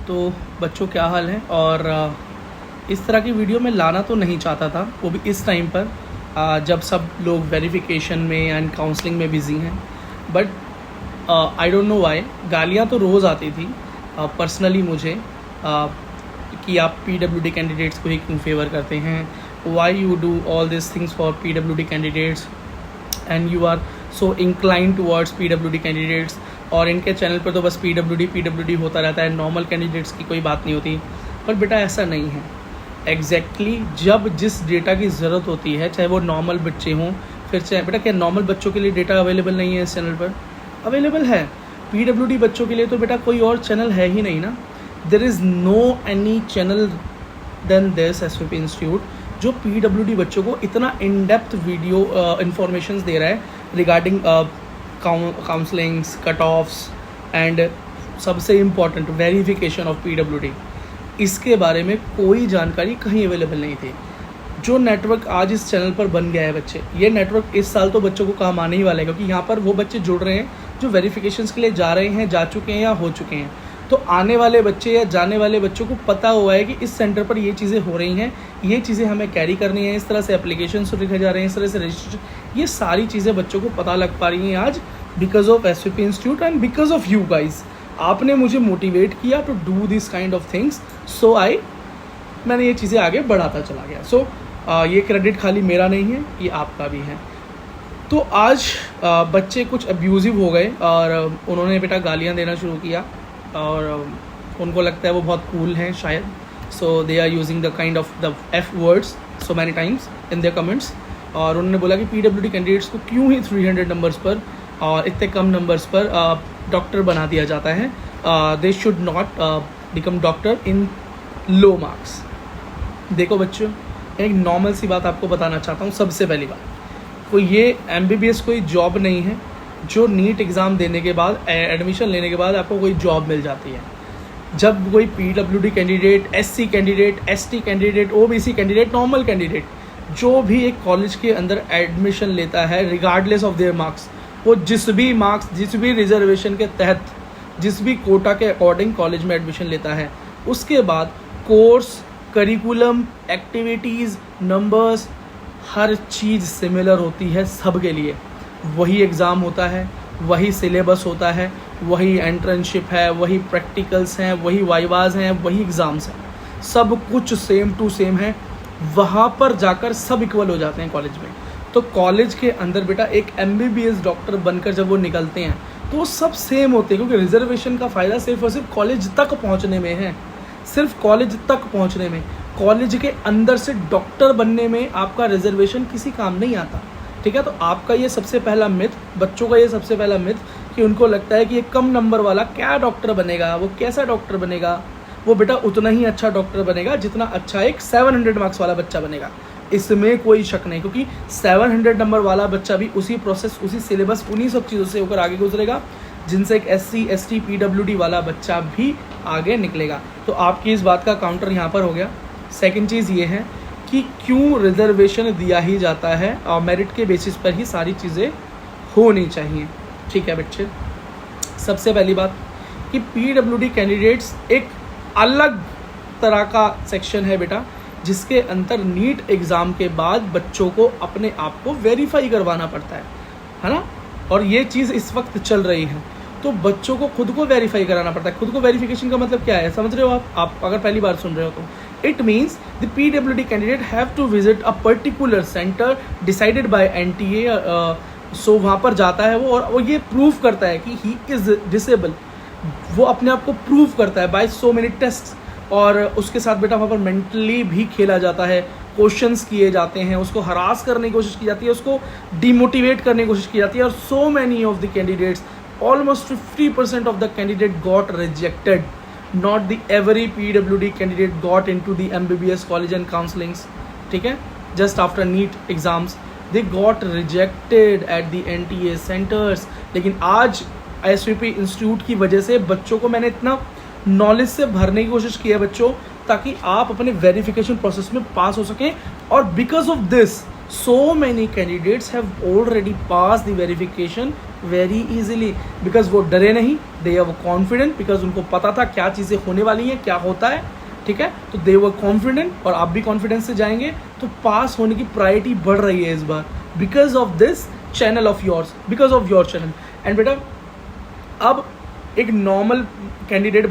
तो बच्चों क्या हाल है। और इस तरह की वीडियो मैं लाना तो नहीं चाहता था, वो भी इस टाइम पर जब सब लोग वेरिफिकेशन में एंड काउंसलिंग में बिज़ी हैं। But I don't know why गालियाँ तो रोज़ आती थी पर्सनली मुझे कि आप पीडब्ल्यूडी कैंडिडेट्स को ही क्यों फेवर करते हैं, why you do all this things for PWD candidates and you are so incline towards PWD candidates. और इनके चैनल पर तो बस पीडब्ल्यूडी होता रहता है, नॉर्मल कैंडिडेट्स की कोई बात नहीं होती। पर बेटा ऐसा नहीं है। एग्जैक्टली जब जिस डेटा की ज़रूरत होती है, चाहे वो नॉर्मल बच्चे हों, फिर चाहे बेटा क्या नॉर्मल बच्चों के लिए डेटा अवेलेबल नहीं है इस चैनल पर? अवेलेबल है। पीडब्ल्यूडी बच्चों के लिए तो बेटा कोई और चैनल है ही नहीं ना। There is no any channel than this SVP institute जो पीडब्ल्यूडी बच्चों को इतना इन डेप्थ वीडियो इंफॉर्मेशन दे रहा है regarding counsellings, cut offs and सबसे इम्पॉर्टेंट वेरिफिकेशन ऑफ पीडब्ल्यूडी। इसके बारे में कोई जानकारी कहीं अवेलेबल नहीं थी। जो नेटवर्क आज इस चैनल पर बन गया है बच्चे, ये नेटवर्क इस साल तो बच्चों को काम आने ही वाला है, क्योंकि यहाँ पर वो बच्चे जुड़ रहे हैं जो वेरिफिकेशंस के लिए जा रहे हैं, जा चुके हैं या हो चुके हैं। तो आने वाले बच्चे या जाने वाले बच्चों को पता हुआ है कि इस सेंटर पर ये चीज़ें हो रही हैं, ये चीज़ें हमें कैरी करनी है, इस तरह से एप्लीकेशन लिखे जा रहे हैं, इस तरह से रजिस्ट्रेशन, ये सारी चीज़ें बच्चों को पता लग पा रही हैं आज because of SVP institute and because of you guys. आपने मुझे मोटिवेट किया to do this kind of things, so मैंने ये चीज़ें आगे बढ़ाता चला गया। सो ये क्रेडिट खाली मेरा नहीं है, ये आपका भी है। तो आज बच्चे कुछ अब्यूज़िव हो गए और उन्होंने बेटा गालियाँ देना शुरू किया और उनको लगता है वो बहुत कूल हैं शायद। So they are using the kind of the F words so many times in their comments. और उन्होंने बोला कि पीडब्ल्यूडी कैंडिडेट्स को क्यों ही 300 नंबर्स पर और इतने कम नंबर्स पर डॉक्टर बना दिया जाता है। They should not become doctor in low marks. देखो बच्चों, एक नॉर्मल सी बात आपको बताना चाहता हूँ। सबसे पहली बात, कोई ये एमबीबीएस कोई जॉब नहीं है जो नीट एग्ज़ाम देने के बाद, एडमिशन लेने के बाद आपको कोई जॉब मिल जाती है। जब कोई PWD candidate, SC candidate, ST candidate, OBC candidate, normal candidate जो भी एक कॉलेज के अंदर एडमिशन लेता है, रिगार्डलेस ऑफ देयर मार्क्स, वो जिस भी मार्क्स, जिस भी रिजर्वेशन के तहत, जिस भी कोटा के अकॉर्डिंग कॉलेज में एडमिशन लेता है, उसके बाद कोर्स, करिकुलम, एक्टिविटीज़, नंबर्स, हर चीज़ सिमिलर होती है सबके लिए। वही एग्ज़ाम होता है, वही सिलेबस होता है, वही एंट्रेंसशिप है, वही प्रैक्टिकल्स हैं, वही वाइवाज हैं, वही एग्ज़ाम्स हैं, सब कुछ सेम टू सेम है। वहाँ पर जाकर सब इक्वल हो जाते हैं कॉलेज में। तो कॉलेज के अंदर बेटा एक एमबीबीएस डॉक्टर बनकर जब वो निकलते हैं तो वो सब सेम होते हैं, क्योंकि रिजर्वेशन का फ़ायदा सिर्फ और सिर्फ कॉलेज तक पहुँचने में है, सिर्फ कॉलेज तक पहुँचने में। कॉलेज के अंदर से डॉक्टर बनने में आपका रिजर्वेशन किसी काम नहीं आता, ठीक है। तो आपका ये सबसे पहला मिथ, बच्चों का ये सबसे पहला मिथ कि उनको लगता है कि ये कम नंबर वाला क्या डॉक्टर बनेगा, वो कैसा डॉक्टर बनेगा। वो बेटा उतना ही अच्छा डॉक्टर बनेगा जितना अच्छा एक 700 मार्क्स वाला बच्चा बनेगा, इसमें कोई शक नहीं। क्योंकि 700 नंबर वाला बच्चा भी उसी प्रोसेस, उसी सिलेबस, उन्हीं सब चीज़ों से होकर आगे गुजरेगा जिनसे एक एससी, एसटी, पीडब्ल्यूडी वाला बच्चा भी आगे निकलेगा। तो आपकी इस बात का काउंटर यहाँ पर हो गया। सेकंड चीज़ ये है कि क्यों रिजर्वेशन दिया ही जाता है और मेरिट के बेसिस पर ही सारी चीज़ें होनी चाहिए, ठीक है बच्चे। सबसे पहली बात कि पीडब्ल्यूडी कैंडिडेट्स एक अलग तरह का सेक्शन है बेटा, जिसके अंदर नीट एग्ज़ाम के बाद बच्चों को अपने आप को वेरीफाई करवाना पड़ता है ना। और ये चीज़ इस वक्त चल रही है, तो बच्चों को खुद को वेरीफाई कराना पड़ता है। खुद को वेरिफिकेशन का मतलब क्या है, समझ रहे हो आप अगर पहली बार सुन रहे हो तो? It means the PWD candidate have to visit a particular center decided by NTA. So वहाँ पर जाता है वो और वो ये प्रूव करता है कि he is disabled। वो अपने आप को प्रूव करता है by so many tests। और उसके साथ बेटा वहाँ पर मेंटली भी खेला जाता है, क्वेश्चंस किए जाते हैं, उसको हरास करने की कोशिश की जाती है, उसको डिमोटिवेट करने की कोशिश की जाती है। और so many of the candidates, almost 50% of the candidate got rejected। Not the every PWD candidate got into the MBBS college and counselings, ठीक है। Just after NEET exams they got rejected at the NTA centers। लेकिन आज SVP institute की वजह से बच्चों को मैंने इतना नॉलेज से भरने की कोशिश की है बच्चों, ताकि आप अपने वेरिफिकेशन प्रोसेस में पास हो सकें। और because of this so many candidates have already passed the verification very easily because वो डरे नहीं, they were confident because उनको पता था क्या चीज़ें होने वाली हैं, क्या होता है, ठीक है। तो they were confident और आप भी कॉन्फिडेंस से जाएंगे तो पास होने की प्रायोरिटी बढ़ रही है इस बार because of this channel of yours, because of your channel. And बेटा अब एक नॉर्मल कैंडिडेट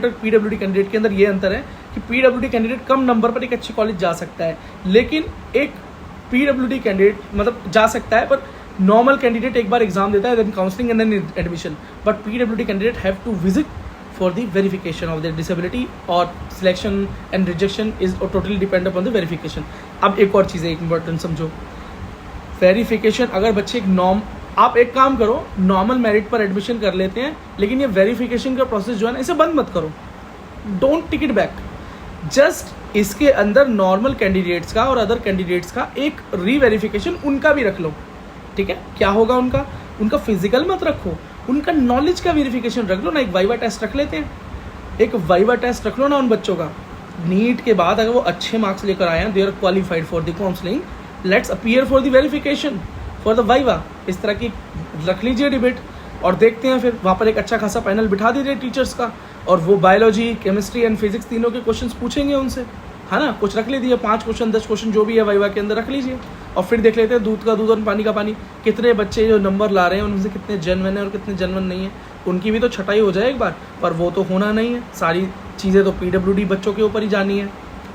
और पीडब्ल्यूडी कैंडिडेट के अंदर ये अंतर है कि पीडब्ल्यूडी कैंडिडेट कम नंबर पर एक अच्छी कॉलेज जा सकता है, लेकिन एक पीडब्ल्यूडी कैंडिडेट मतलब जा सकता है, पर नॉर्मल कैंडिडेट एक बार एग्जाम देता है, then counselling and then admission, but PWD candidate have to visit for the verification of their disability और selection and rejection is totally depend upon the verification. अब एक और चीज़ है, एक इंपॉर्टेंट समझो, वेरिफिकेशन अगर बच्चे आप एक काम करो, नॉर्मल मेरिट पर एडमिशन कर लेते हैं, लेकिन ये वेरिफिकेशन का प्रोसेस जो है ना इसे बंद मत करो, don't tick it back. Just इसके अंदर नॉर्मल कैंडिडेट्स का और अदर कैंडिडेट्स का एक रीवेरिफिकेशन उनका भी रख लो, ठीक है। क्या होगा उनका फिजिकल मत रखो, उनका नॉलेज का वेरिफिकेशन रख लो ना, एक वाइवा टेस्ट रख लेते हैं, एक वाइवा टेस्ट रख लो ना उन बच्चों का। नीट के बाद अगर वो अच्छे मार्क्स लेकर आए हैं, they are qualified for the counselling, let's appear for the verification for the viva, इस तरह की रख लीजिए डिबेट और देखते हैं फिर वहाँ पर एक अच्छा खासा पैनल बिठा दीजिए टीचर्स का, और वो बायोलॉजी, केमिस्ट्री एंड फिजिक्स तीनों के क्वेश्चंस पूछेंगे उनसे, है ना। कुछ रख लीजिए, 5 क्वेश्चन 10 क्वेश्चन जो भी है वाइवा के अंदर रख लीजिए, और फिर देख लेते हैं दूध का दूध और पानी का पानी, कितने बच्चे जो नंबर ला रहे हैं उनमें से कितने जेन्युइन है और कितने जेन्युइन नहीं है, उनकी भी तो छटाई हो जाए एक बार। पर वो तो होना नहीं है, सारी चीज़ें तो पीडब्ल्यूडी बच्चों के ऊपर ही जानी है।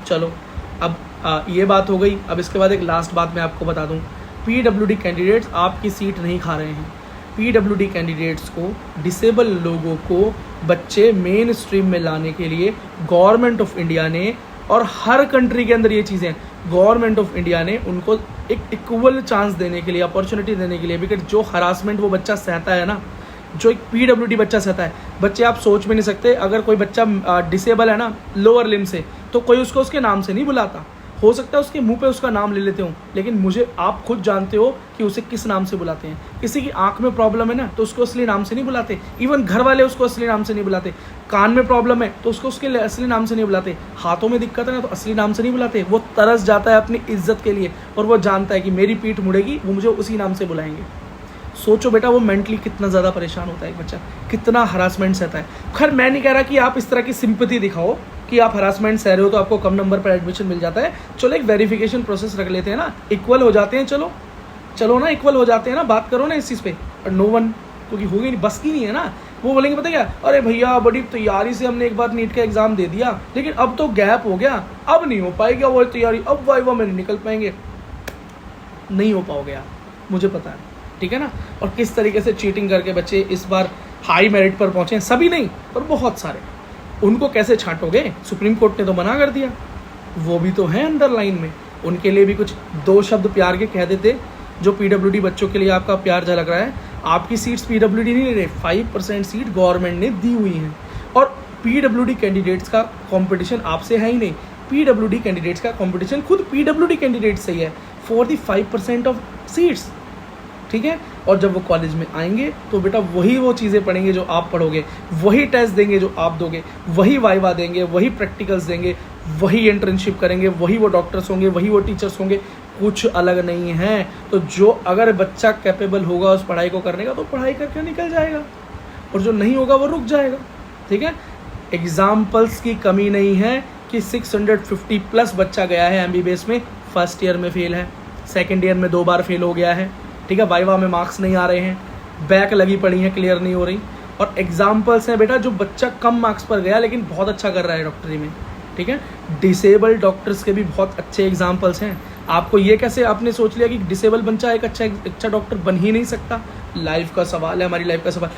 चलो अब ये बात हो गई। अब इसके बाद एक लास्ट बात मैं आपको बता दूं, पीडब्ल्यूडी कैंडिडेट्स आपकी सीट नहीं खा रहे हैं। पीडब्ल्यूडी कैंडिडेट्स को, डिसेबल लोगों को बच्चे मेन स्ट्रीम में लाने के लिए गवर्नमेंट ऑफ इंडिया ने, और हर कंट्री के अंदर ये चीज़ें गवर्नमेंट ऑफ इंडिया ने उनको एक इक्वल चांस देने के लिए, अपॉर्चुनिटी देने के लिए, बिकॉज जो हरासमेंट वो बच्चा सहता है ना, जो एक पीडब्ल्यूडी बच्चा सहता है, बच्चे आप सोच भी नहीं सकते। अगर कोई बच्चा डिसेबल है ना लोअर लिम्ब से, तो कोई उसको उसके नाम से नहीं बुलाता, हो सकता है उसके मुंह पे उसका नाम ले लेते हो, लेकिन मुझे आप खुद जानते हो कि उसे किस नाम से बुलाते हैं। किसी की आंख में प्रॉब्लम है ना तो उसको असली नाम से नहीं बुलाते, इवन घर वाले उसको असली नाम से नहीं बुलाते। कान में प्रॉब्लम है तो उसको उसके असली नाम से नहीं बुलाते। हाथों में दिक्कत है ना तो असली नाम से नहीं बुलाते। वो तरस जाता है अपनी इज्जत के लिए, और वो जानता है कि मेरी पीठ मुड़ेगी, वो मुझे उसी नाम से बुलाएंगे। सोचो बेटा वो मेंटली कितना ज़्यादा परेशान होता है एक बच्चा, कितना हरासमेंट सहता है। खैर मैं नहीं कह रहा कि आप इस तरह की सिंपैथी दिखाओ कि आप हरासमेंट सह रहे हो तो आपको कम नंबर पर एडमिशन मिल जाता है। चलो एक वेरिफिकेशन प्रोसेस रख लेते हैं ना, इक्वल हो जाते हैं, चलो ना इक्वल हो जाते हैं ना, बात करो ना इस चीज़ पे। और नो वन, क्योंकि होगी नहीं, बस की नहीं है ना। वो बोलेंगे पता क्या, अरे भैया बड़ी तैयारी से हमने एक बार नीट का एग्जाम दे दिया, लेकिन अब तो गैप हो गया, अब नहीं हो पाएगा वो तैयारी, अब वाइवा में नहीं निकल पाएंगे। नहीं हो पाओगे आप, मुझे पता है, ठीक है ना। और किस तरीके से चीटिंग करके बच्चे इस बार हाई मेरिट पर पहुंचे, सभी नहीं पर बहुत सारे, उनको कैसे छांटोगे? सुप्रीम कोर्ट ने तो मना कर दिया, वो भी तो हैं अंडर लाइन में, उनके लिए भी कुछ 2 शब्द प्यार के कह देते। जो पीडब्ल्यूडी बच्चों के लिए आपका प्यार झलक रहा है, आपकी सीट्स पीडब्ल्यूडी नहीं ले रहे, 5% सीट गवर्नमेंट ने दी हुई हैं। और पीडब्ल्यूडी कैंडिडेट्स का कंपटीशन आपसे है ही नहीं, पीडब्ल्यूडी कैंडिडेट्स का कंपटीशन खुद पीडब्ल्यूडी कैंडिडेट से ही है फॉर दी 5% ऑफ सीट्स, ठीक है। और जब वो कॉलेज में आएंगे तो बेटा वही वो चीज़ें पढ़ेंगे जो आप पढ़ोगे, वही टेस्ट देंगे जो आप दोगे, वही वाइवा देंगे, वही प्रैक्टिकल्स देंगे, वही इंटर्नशिप करेंगे, वही वो डॉक्टर्स होंगे, वही वो टीचर्स होंगे, कुछ अलग नहीं है। तो जो अगर बच्चा कैपेबल होगा उस पढ़ाई को करने का तो पढ़ाई करके निकल जाएगा, और जो नहीं होगा वो रुक जाएगा, ठीक है। एग्जाम्पल्स की कमी नहीं है कि 650 प्लस बच्चा गया है MBBS में, फर्स्ट ईयर में फेल है, सेकेंड ईयर में 2 बार फेल हो गया है, ठीक है। वाइवा में मार्क्स नहीं आ रहे हैं, बैक लगी पड़ी हैं, क्लियर नहीं हो रही। और एग्जाम्पल्स हैं बेटा जो बच्चा कम मार्क्स पर गया लेकिन बहुत अच्छा कर रहा है डॉक्टरी में, ठीक है। डिसेबल डॉक्टर्स के भी बहुत अच्छे एग्जाम्पल्स हैं। आपको ये कैसे आपने सोच लिया कि डिसेबल बच्चा एक अच्छा डॉक्टर बन ही नहीं सकता? लाइफ का सवाल है, हमारी लाइफ का सवाल।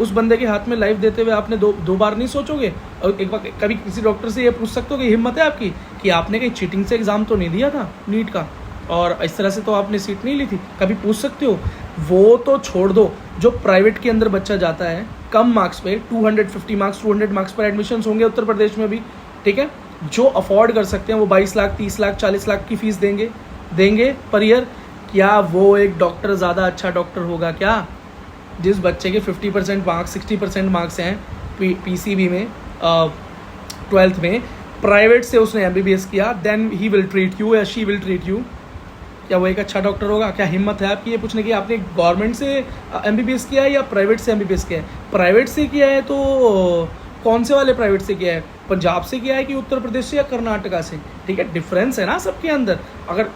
उस बंदे के हाथ में लाइफ देते हुए आपने दो बार नहीं सोचोगे? और एक बार कभी किसी डॉक्टर से ये पूछ सकते हो कि हिम्मत है आपकी कि आपने कहीं चीटिंग से एग्जाम तो नहीं दिया था नीट का, और इस तरह से तो आपने सीट नहीं ली थी? कभी पूछ सकते हो? वो तो छोड़ दो, जो प्राइवेट के अंदर बच्चा जाता है कम मार्क्स पे, 250 मार्क्स 200 मार्क्स पर एडमिशन होंगे उत्तर प्रदेश में भी, ठीक है। जो अफोर्ड कर सकते हैं वो 22 लाख 30 लाख 40 लाख की फीस देंगे पर ईयर। क्या वो एक डॉक्टर ज़्यादा अच्छा डॉक्टर होगा क्या? जिस बच्चे के 50% मार्क्स 60% मार्क्स हैं PCB में 12th में, प्राइवेट से उसने MBBS किया, then he will treat you या शी विल ट्रीट यू क्या वो एक अच्छा डॉक्टर होगा? क्या हिम्मत है आपकी ये पूछने की आपने गवर्नमेंट से एमबीबीएस किया है या प्राइवेट से एमबीबीएस किया है? प्राइवेट से किया है तो कौन से वाले प्राइवेट से किया है? पंजाब से किया है कि उत्तर प्रदेश से या कर्नाटका से? ठीक है, डिफरेंस है ना सबके अंदर। अगर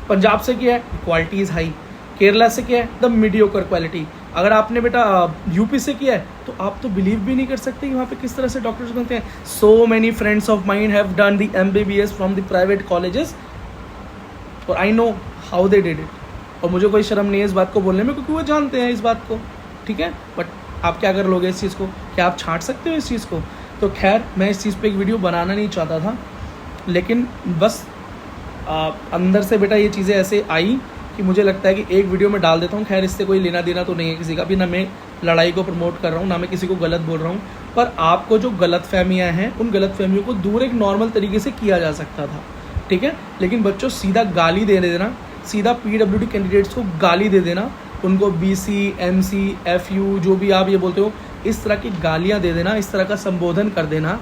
पंजाब से किया है, क्वालिटी इज़ हाई। केरला से किया है, द मीडियोकर क्वालिटी। अगर आपने बेटा यूपी से किया है तो आप तो बिलीव भी नहीं कर सकते कि वहाँ पे किस तरह से डॉक्टर्स बनते हैं। So many friends of mind have done the MBBS from the private colleges और I know how they did it. और मुझे कोई शर्म नहीं है इस बात को बोलने में, क्योंकि वो जानते हैं इस बात को। ठीक है, बट आप क्या कर लोगे इस चीज़ को? क्या आप छांट सकते हो इस चीज़ को? तो खैर, मैं इस चीज़ पे एक वीडियो बनाना नहीं चाहता था, लेकिन बस अंदर से बेटा ये चीज़ें ऐसे आई कि मुझे लगता है कि एक वीडियो में डाल देता हूँ। खैर, इससे कोई लेना देना तो नहीं है किसी का भी, ना मैं लड़ाई को प्रमोट कर रहा हूँ, ना मैं किसी को गलत बोल रहा हूँ। पर आपको जो गलत फहमियाँ हैं, उन गलत फहमियों को दूर एक नॉर्मल तरीके से किया जा सकता था। ठीक है, लेकिन बच्चों सीधा गाली दे देना, सीधा पीडब्ल्यूडी कैंडिडेट्स को गाली दे देना, उनको बीसी, एमसी, एफयू जो भी आप ये बोलते हो, इस तरह की गालियाँ दे देना, इस तरह का संबोधन कर देना,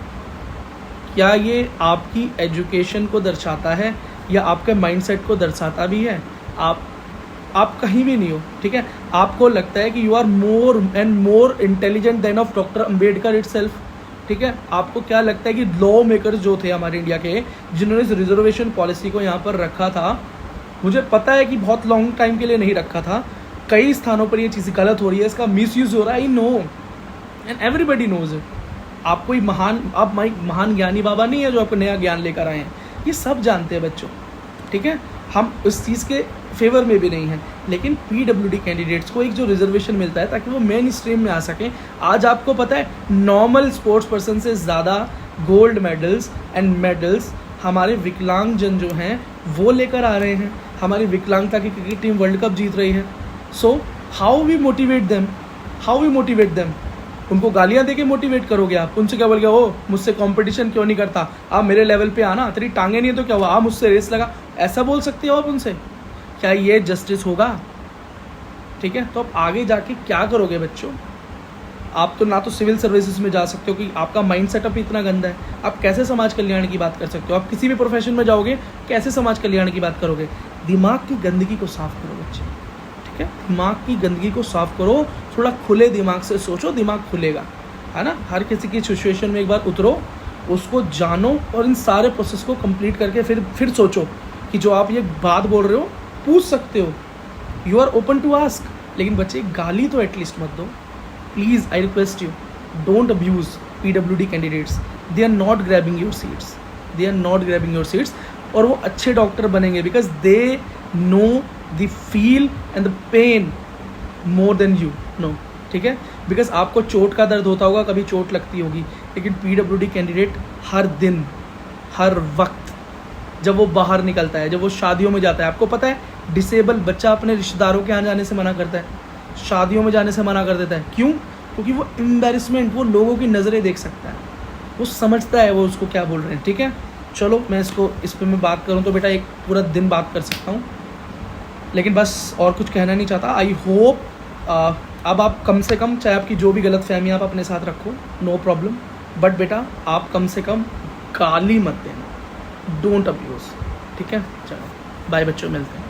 क्या ये आपकी एजुकेशन को दर्शाता है या आपके माइंडसेट को दर्शाता भी है? आप कहीं भी नहीं हो। ठीक है, आपको लगता है कि you are more and more intelligent than of doctor Ambedkar itself. ठीक है, आपको क्या लगता है कि लॉ मेकर्स जो थे हमारे इंडिया के, जिन्होंने इस रिजर्वेशन पॉलिसी को यहाँ पर रखा था, मुझे पता है कि बहुत लॉन्ग टाइम के लिए नहीं रखा था, कई स्थानों पर ये चीज़ गलत हो रही है, इसका मिसयूज हो रहा है, I know and everybody knows it. आप कोई महान ज्ञानी बाबा नहीं है जो आपको नया ज्ञान लेकर आए हैं, ये सब जानते हैं बच्चों। ठीक है, हम इस चीज़ के फेवर में भी नहीं है, लेकिन पीडब्ल्यूडी कैंडिडेट्स को एक जो रिजर्वेशन मिलता है ताकि वो मेन स्ट्रीम में आ सकें। आज आपको पता है नॉर्मल स्पोर्ट्स पर्सन से ज़्यादा गोल्ड मेडल्स एंड मेडल्स हमारे विकलांगजन जो हैं वो लेकर आ रहे हैं। हमारी विकलांगता की क्रिकेट टीम वर्ल्ड कप जीत रही है। So how we motivate them? उनको गालियाँ देके मोटिवेट करोगे आप? उनसे क्या बोलोगे, ओ मुझसे कंपटीशन क्यों नहीं करता, आप मेरे लेवल पे आना, तेरी टांगे नहीं है तो क्या हुआ, आप मुझसे रेस लगा, ऐसा बोल सकते हो आप उनसे? क्या ये जस्टिस होगा? ठीक है, तो आप आगे जाके क्या करोगे बच्चों? आप तो ना तो सिविल सर्विसेज में जा सकते हो कि आपका माइंड सेटअप ही इतना गंदा है। आप कैसे समाज कल्याण की बात कर सकते हो? आप किसी भी प्रोफेशन में जाओगे, कैसे समाज कल्याण की बात करोगे? दिमाग की गंदगी को साफ करो बच्चे। ठीक है, दिमाग की गंदगी को साफ करो, थोड़ा खुले दिमाग से सोचो, दिमाग खुलेगा, है ना। हर किसी की सिचुएशन में एक बार उतरो, उसको जानो और इन सारे प्रोसेस को कंप्लीट करके फिर सोचो कि जो आप ये बात बोल रहे हो पूछ सकते हो, you are open to ask. लेकिन बच्चे गाली तो एटलीस्ट मत दो please, I request you, don't abuse PWD candidates. They are not grabbing your seats, और वो अच्छे डॉक्टर बनेंगे because they know the feel and the pain more than you know. ठीक है, बिकॉज आपको चोट का दर्द होता होगा, कभी चोट लगती होगी, लेकिन पीडब्ल्यूडी कैंडिडेट हर दिन, हर वक्त, जब वो बाहर निकलता है, जब वो शादियों में जाता है, आपको पता है डिसेबल बच्चा अपने रिश्तेदारों के यहाँ जाने से मना करता है, शादियों में जाने से मना कर देता है। क्यों? क्योंकि वो एम्बैरेसमेंट, वो लोगों की नज़रें देख सकता है, वो समझता है वो उसको क्या बोल रहे हैं। ठीक है, चलो मैं इस पर मैं बात करूँ तो बेटा एक पूरा दिन बात कर सकता हूँ, लेकिन बस और कुछ कहना नहीं चाहता। आई होप अब आप कम से कम, चाहे आपकी जो भी गलत फहमी आप अपने साथ रखो, नो प्रॉब्लम, बट बेटा आप कम से कम गाली मत देना, डोंट अब्यूज़। ठीक है, चलो बाय बच्चों, मिलते हैं।